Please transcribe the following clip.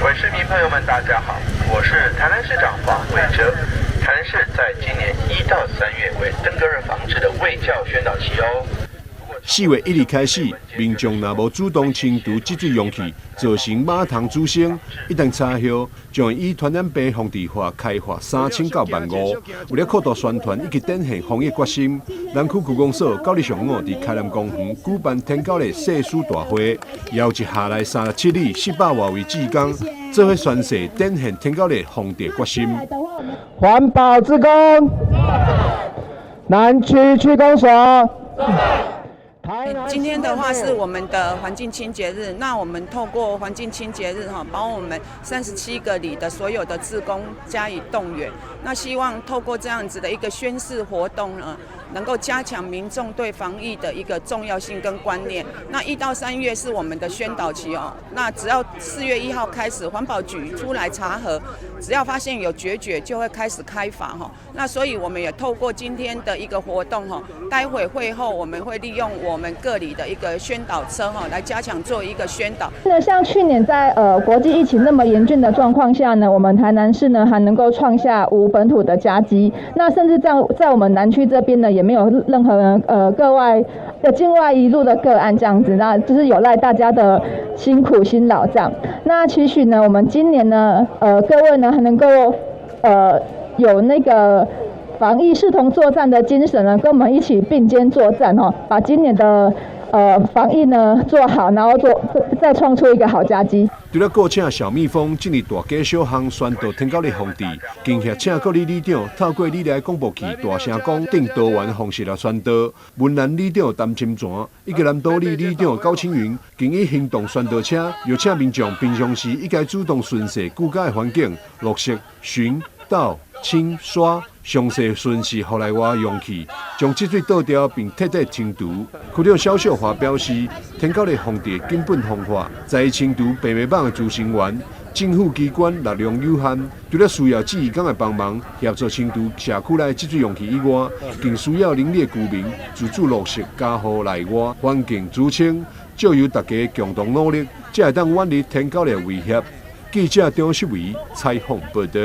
各位市民朋友们，大家好，我是台南市长黄伟哲。台南市在今年1到3月为登革热防治的卫教宣导期哦。4月1日开始，民众若无主动清除积水容器，造成马桶滋生，一旦查获，将会以传染病防治法开罚3000到15000。为了扩大宣传以及展现防疫决心，南区区公所9日上午伫开南公园举办天狗日誓师大会，邀集下来37里400多位志工，做伙宣誓展现天狗日防治决心。环保志工，南区区公所。今天的话是我们的环境清洁日，那我们透过环境清洁日把我们37个里的所有的志工加以动员，那希望透过这样子的一个宣示活动呢，能够加强民众对防疫的一个重要性跟观念。那1到3月是我们的宣导期哦，那只要4月1号开始，环保局出来查核，只要发现有决绝就会开始开罚哈。那所以我们也透过今天的一个活动哈，待会会后我们会利用我们各里的一个宣导车哈，来加强做一个宣导。那像去年在国际疫情那么严峻的状况下呢，我们台南市呢还能够创下无本土的佳绩。那甚至在我们南区这边呢，也没有任何境外移入的个案这样子，那就是有赖大家的辛苦辛劳这样。那期许呢，我们今年呢，各位呢还能够有那个防疫视同作战的精神呢，跟我们一起并肩作战哈，把今年的防疫呢做好，然后再创出一个好佳绩。除了顾请小蜜蜂进入大街小巷宣导天狗日防治，今夏请各里里长透过里内广播器大声讲，定多元方式来宣导。文南里长陈金泉以及南都里里长高青云，经以行动宣导车，邀请民众平常时应该主动巡视居家的环境，落实巡倒清刷。详细巡视后来我容器，将积水倒掉并彻底清除。区长肖秀华表示，天狗日防治根本方法在清除白眉网的助成员，政府机关力量有限，除了需要志义工的帮忙协助清除社区内积水容器以外，更需要邻里居民自主落实家户内外环境自清，借由大家共同努力，才会当远离天狗日威胁。记者张世伟采访报道。